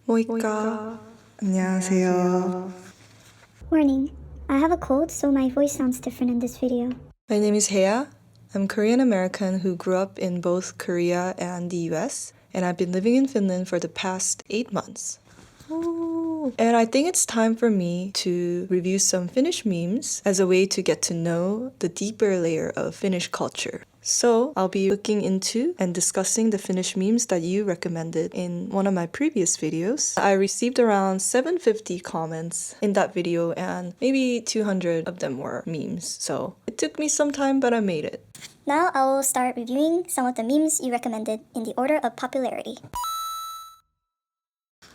모이까. 안녕하세요. Warning, I have a cold, so my voice sounds different in this video. My name is Hea. I'm Korean American who grew up in both Korea and the US, and I've been living in Finland for the past 8 months. Ooh. And I think it's time for me to review some Finnish memes as a way to get to know the deeper layer of Finnish culture. So I'll be looking into and discussing the Finnish memes that you recommended in one of my previous videos. I received around 750 comments in that video and maybe 200 of them were memes. So it took me some time, but I made it. Now I will start reviewing some of the memes you recommended in the order of popularity.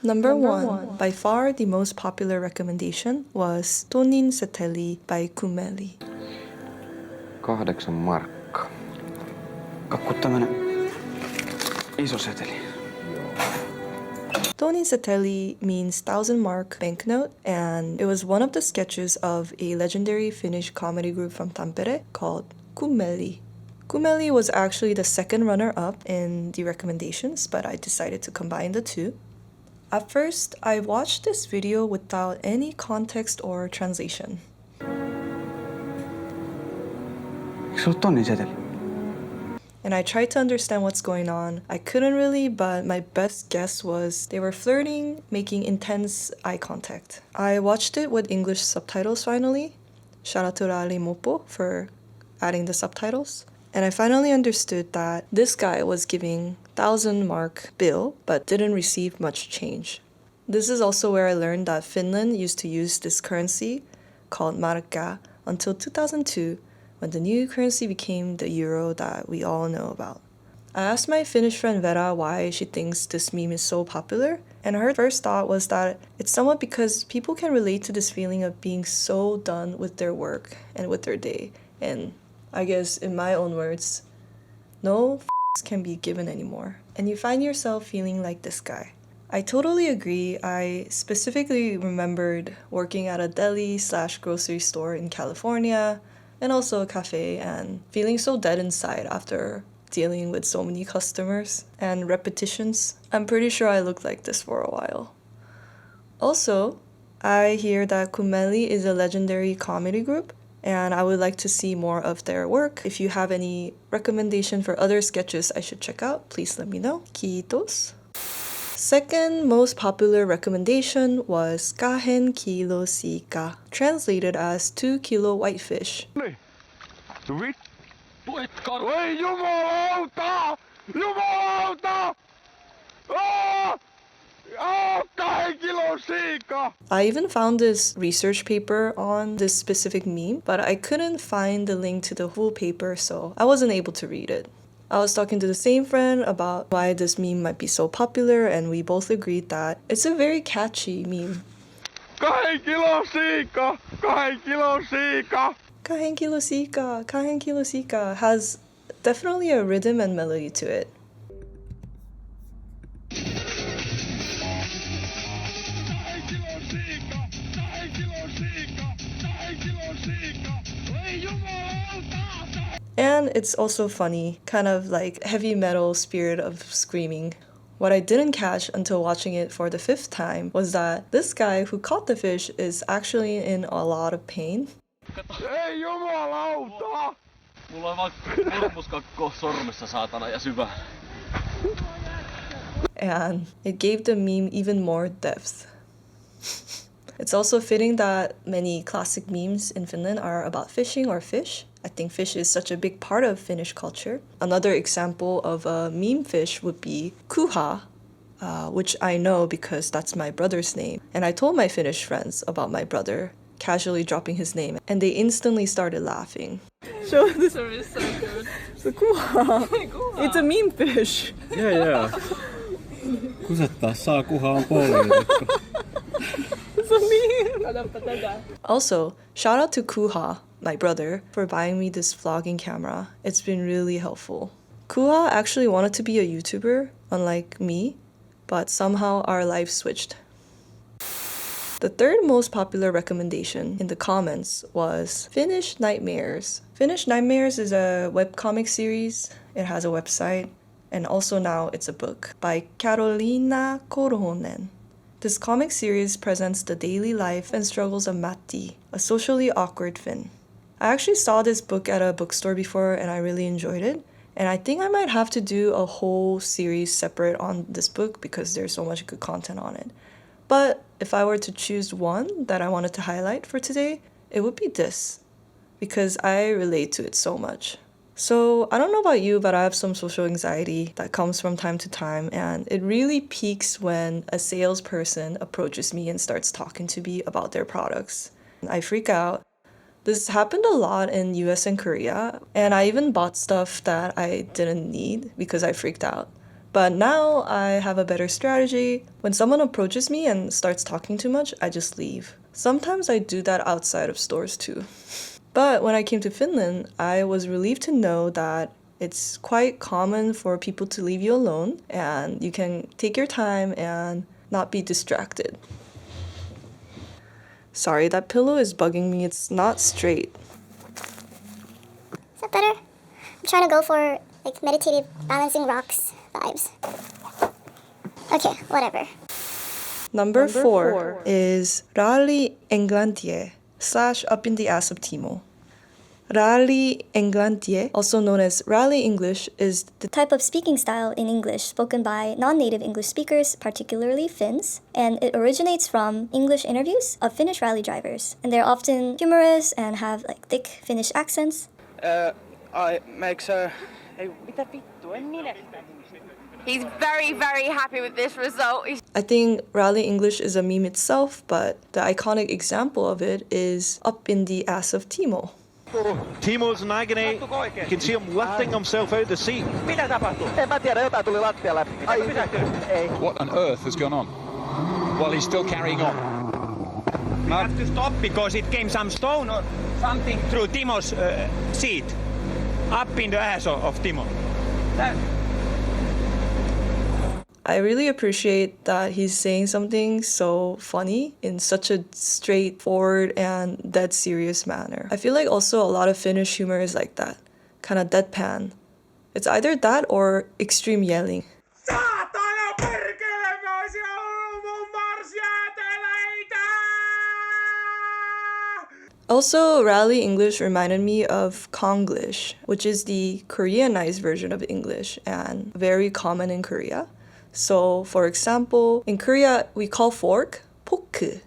Number one, by far the most popular recommendation was TONNIN SETELI by KUMMELI. 8 markkaa. Kakku tämmönen iso seteli. TONNIN SETELI means 1,000 mark banknote, and it was one of the sketches of a legendary Finnish comedy group from Tampere called KUMMELI. KUMMELI was actually the second runner-up in the recommendations, but I decided to combine the two. At first, I watched this video without any context or translation. Eikö se ollut tonnin seteli? And I tried to understand what's going on. I couldn't really, but my best guess was they were flirting, making intense eye contact. I watched it with English subtitles finally. Shout out to RALLIENGLANTI for adding the subtitles. And I finally understood that this guy was giving 1,000 mark bill but didn't receive much change. This is also where I learned that Finland used to use this currency called markka until 2002 when the new currency became the euro that we all know about. I asked my Finnish friend Vera why she thinks this meme is so popular, and her first thought was that it's somewhat because people can relate to this feeling of being so done with their work and with their day. And I guess in my own words, no can be given anymore. And you find yourself feeling like this guy. I totally agree. I specifically remembered working at a deli/grocery store in California and also a cafe and feeling so dead inside after dealing with so many customers and repetitions. I'm pretty sure I looked like this for a while. Also, I hear that KUMMELI is a legendary comedy group, and I would like to see more of their work. If you have any recommendation for other sketches I should check out, please let me know. Kiitos. Second most popular recommendation was KAHEN kilo SIIKA, translated as 2 kilo whitefish. Ei jumalauta! Jumalauta! 2 kilon siika! I even found this research paper on this specific meme, but I couldn't find the link to the full paper, so I wasn't able to read it. I was talking to the same friend about why this meme might be so popular, and we both agreed that it's a very catchy meme. 2 kilon siika! 2 kilon siika! KAHEN kilo SIIKA, KAHEN kilo SIIKA has definitely a rhythm and melody to it. And it's also funny, kind of like heavy metal spirit of screaming. What I didn't catch until watching it for the 5th time was that this guy who caught the fish is actually in a lot of pain. Ei jumalauta! Mulla on vaan kurmuskakko sormessa saatana ja syvä. And it gave the meme even more depth. It's also fitting that many classic memes in Finland are about fishing or fish. I think fish is such a big part of Finnish culture. Another example of a meme fish would be kuha, which I know because that's my brother's name. And I told my Finnish friends about my brother casually dropping his name, and they instantly started laughing. Show this. It's so good. The kuha. It's a meme fish. Yeah. Kusettaa saa kuha on polvitettu. It's a meme. Also, shout out to Kuha, my brother, for buying me this vlogging camera. It's been really helpful. Kuha actually wanted to be a YouTuber, unlike me, but somehow our lives switched. The third most popular recommendation in the comments was Finnish Nightmares. Finnish Nightmares is a webcomic series. It has a website, and also now it's a book by Karoliina Korhonen. This comic series presents the daily life and struggles of Matti, a socially awkward Finn. I actually saw this book at a bookstore before and I really enjoyed it. And I think I might have to do a whole series separate on this book because there's so much good content on it. But if I were to choose one that I wanted to highlight for today, it would be this, because I relate to it so much. So I don't know about you, but I have some social anxiety that comes from time to time, and it really peaks when a salesperson approaches me and starts talking to me about their products. I freak out. This happened a lot in US and Korea, and I even bought stuff that I didn't need because I freaked out. But now I have a better strategy. When someone approaches me and starts talking too much, I just leave. Sometimes I do that outside of stores too. But when I came to Finland, I was relieved to know that it's quite common for people to leave you alone and you can take your time and not be distracted. Sorry, that pillow is bugging me. It's not straight. Is that better? I'm trying to go for like meditative balancing rocks vibes. Okay, whatever. Number 4 is RALLIENGLANTI / Up in the Ass of TIMO. RALLIENGLANTI, also known as Rally English, is the Type of speaking style in English spoken by non-native English speakers, particularly Finns, and it originates from English interviews of Finnish rally drivers. And they're often humorous and have like thick Finnish accents. I makes her. He's very, very happy with this result. I think Rally English is a meme itself, but the iconic example of it is Up in the Ass of TIMO. Timo's in agony. You can see him lifting himself out of the seat. What on earth has gone on? Well, he's still carrying on. We have to stop because it came some stone or something through Timo's seat. Up in the ass of Timo. I really appreciate that he's saying something so funny in such a straightforward and dead serious manner. I feel like also a lot of Finnish humor is like that, kind of deadpan. It's either that or extreme yelling. Also, Rally English reminded me of Konglish, which is the Koreanized version of English and very common in Korea. So, for example, in Korea, we call fork 포크,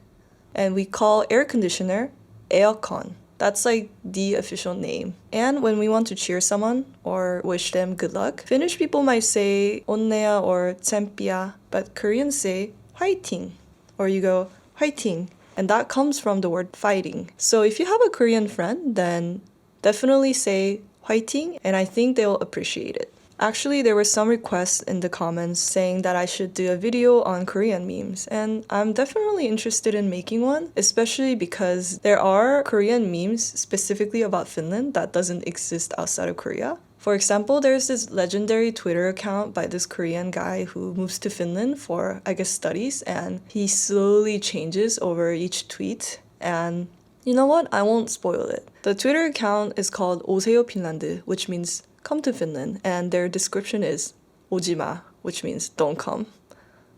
and we call air conditioner 에어컨. That's like the official name. And when we want to cheer someone or wish them good luck, Finnish people might say onnea or tsempia, but Koreans say 화이팅, or you go 화이팅, and that comes from the word fighting. So if you have a Korean friend, then definitely say 화이팅, and I think they'll appreciate it. Actually, there were some requests in the comments saying that I should do a video on Korean memes, and I'm definitely interested in making one, especially because there are Korean memes specifically about Finland that doesn't exist outside of Korea. For example, there's this legendary Twitter account by this Korean guy who moves to Finland for, I guess, studies, and he slowly changes over each tweet, and you know what? I won't spoil it. The Twitter account is called 오세요 핀란드, which means come to Finland, and their description is 오지마, which means don't come.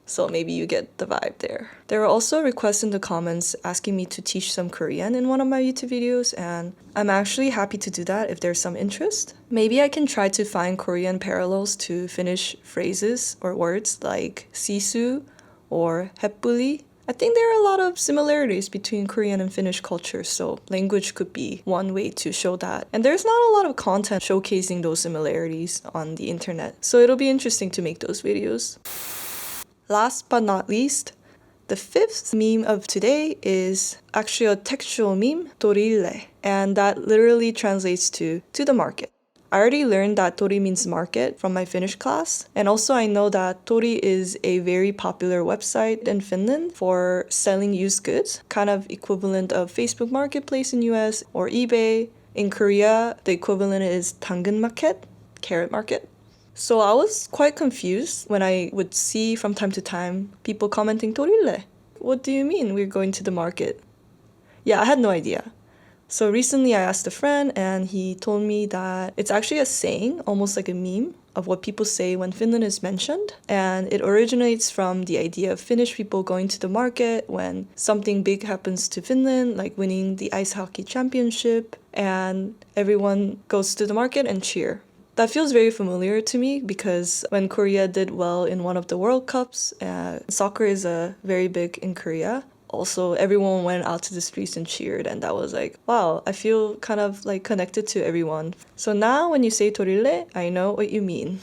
So maybe you get the vibe there. There were also requests in the comments asking me to teach some Korean in one of my YouTube videos, and I'm actually happy to do that if there's some interest. Maybe I can try to find Korean parallels to Finnish phrases or words like sisu or heppuli. I think there are a lot of similarities between Korean and Finnish cultures, so language could be one way to show that. And there's not a lot of content showcasing those similarities on the internet, so it'll be interesting to make those videos. Last but not least, the 5th meme of today is actually a textual meme, TORILLE, and that literally translates to the market. I already learned that tori means market from my Finnish class, and also I know that tori is a very popular website in Finland for selling used goods, kind of equivalent of Facebook Marketplace in US or eBay. In Korea, the equivalent is 당근 market, carrot market. So I was quite confused when I would see from time to time people commenting TORILLE. What do you mean we're going to the market? Yeah, I had no idea. So recently I asked a friend and he told me that it's actually a saying, almost like a meme, of what people say when Finland is mentioned. And it originates from the idea of Finnish people going to the market when something big happens to Finland, like winning the ice hockey championship, and everyone goes to the market and cheer. That feels very familiar to me because when Korea did well in one of the World Cups, soccer is very big in Korea. Also, everyone went out to the streets and cheered, and that was like, wow, I feel kind of like connected to everyone. So now when you say TORILLE, I know what you mean.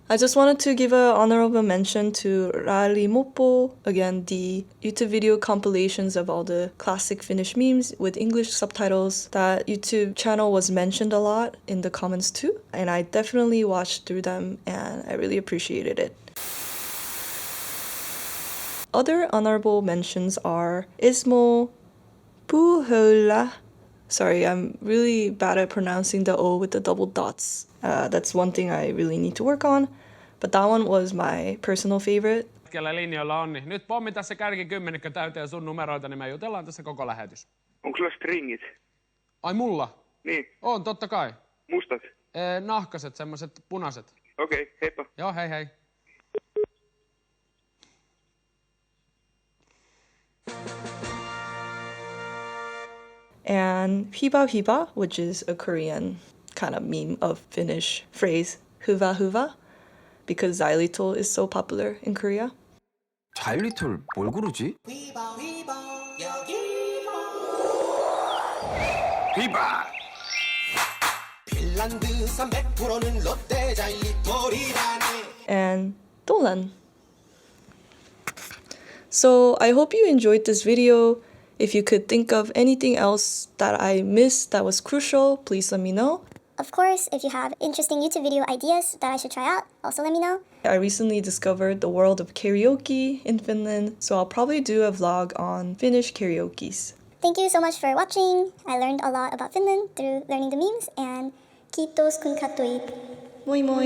I just wanted to give an honorable mention to RALLIENGLANTI, again, the YouTube video compilations of all the classic Finnish memes with English subtitles. That YouTube channel was mentioned a lot in the comments too, and I definitely watched through them and I really appreciated it. Other honorable mentions are Ismo Puhola. Sorry, I'm really bad at pronouncing the O with the double dots. That's one thing I really need to work on. But that one was my personal favorite. Kellä linjoilla on, niin nyt pommita se kärkikymmenikö täyteen sun numeroita, niin me jutellaan tässä koko lähetys. Onko sulla stringit? Ai mulla? Niin. On, totta kai. Mustat? Nahkaset, semmoset punaiset. Okei, heippa. Joo, hei hei. And hiba hiba, which is a Korean kind of meme of Finnish phrase, huva huva, because xylitol is so popular in Korea. 자일리톨 뭘 고르지? 히바! 핀란드산 100%는 롯데 자일리톨이라네. And 똘란. So I hope you enjoyed this video. If you could think of anything else that I missed that was crucial, please let me know. Of course, if you have interesting YouTube video ideas that I should try out, also let me know. I recently discovered the world of karaoke in Finland, so I'll probably do a vlog on Finnish karaokes. Thank you so much for watching. I learned a lot about Finland through learning the memes, and kiitos kun katsoit. Moi moi!